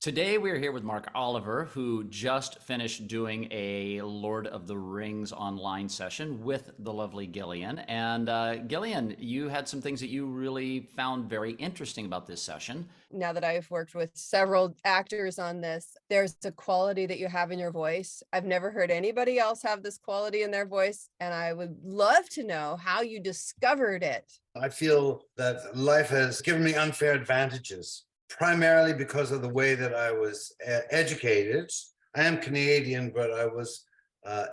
Today we're here with Mark Oliver, who just finished doing a Lord of the Rings online session with the lovely Gillian. And Gillian, you had some things that you really found very interesting about this session. Now that I've worked with several actors on this, there's a quality that you have in your voice. I've never heard anybody else have this quality in their voice, and I would love to know how you discovered it. I feel that life has given me unfair advantages, primarily because of the way that I was educated. I am Canadian, but I was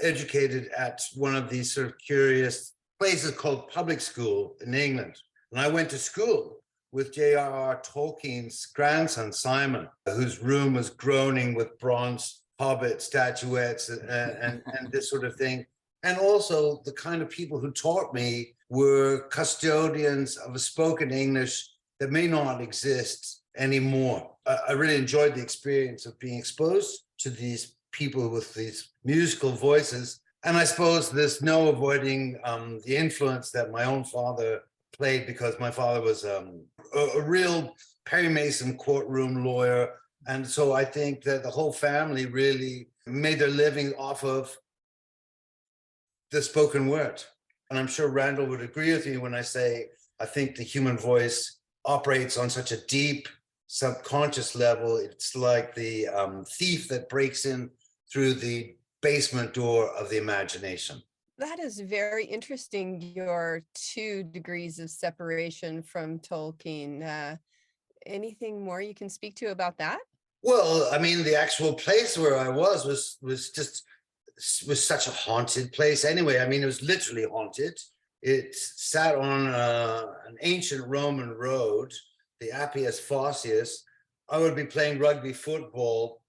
educated at one of these sort of curious places called public school in England. And I went to school with J.R.R. Tolkien's grandson, Simon, whose room was groaning with bronze hobbit statuettes and this sort of thing. And also the kind of people who taught me were custodians of a spoken English that may not exist anymore. I really enjoyed the experience of being exposed to these people with these musical voices. And I suppose there's no avoiding the influence that my own father played, because my father was a real Perry Mason courtroom lawyer. And so I think that the whole family really made their living off of the spoken word. And I'm sure Randall would agree with me when I say I think the human voice operates on such a deep subconscious level. It's like the thief that breaks in through the basement door of the imagination. That is very interesting, your 2 degrees of separation from Tolkien. Anything more you can speak to about that? Well, I mean, the actual place where I was such a haunted place anyway. I mean, it was literally haunted. It sat on an ancient Roman road, the Appius Faucius. I would be playing rugby football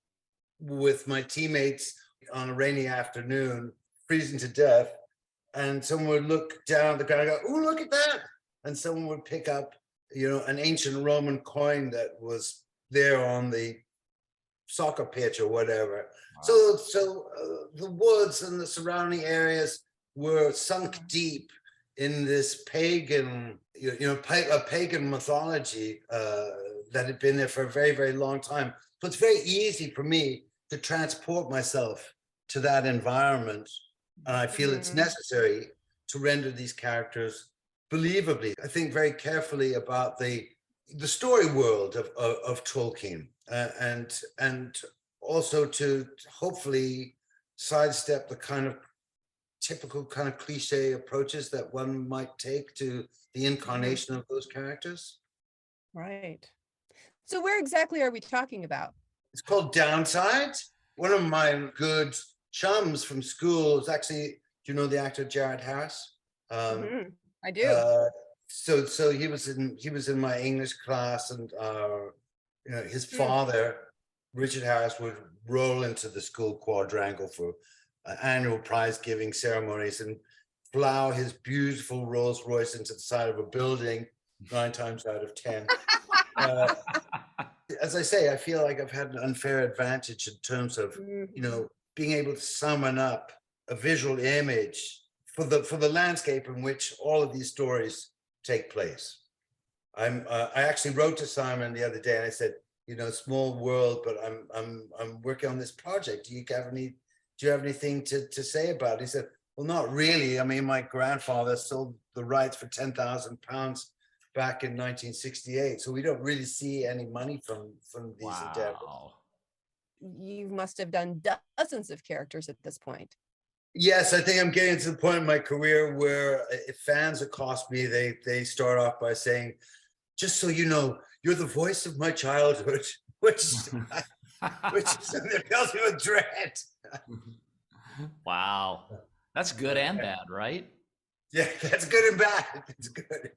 with my teammates on a rainy afternoon, freezing to death. And someone would look down at the ground and go, "Oh, look at that." And someone would pick up, an ancient Roman coin that was there on the soccer pitch or whatever. Wow. So the woods and the surrounding areas were sunk deep in this pagan, a pagan mythology that had been there for a very, very long time. So it's very easy for me to transport myself to that environment. And I feel it's necessary to render these characters believably. I think very carefully about the story world of Tolkien, and also to hopefully sidestep the kind of typical kind of cliche approaches that one might take to the incarnation of those characters. Right. So where exactly are we talking about? It's called Downside. One of my good chums from school is actually, do you know the actor Jared Harris? I do. So he was in my English class, and his father, Richard Harris, would roll into the school quadrangle for annual prize giving ceremonies and plow his beautiful Rolls Royce into the side of a building 9 times out of 10. As I say, I feel like I've had an unfair advantage in terms of being able to summon up a visual image for the landscape in which all of these stories take place. I actually wrote to Simon the other day and I said, small world, but I'm working on this project. Do you have anything to say about it? He said, well, not really. I mean, my grandfather sold the rights for £10,000 back in 1968, so we don't really see any money from these endeavors. Wow. You must have done dozens of characters at this point. Yes, I think I'm getting to the point in my career where if fans accost me, they start off by saying, "Just so you know, you're the voice of my childhood," which fills me with dread. Wow. That's good and bad, right? Yeah, that's good and bad. It's good.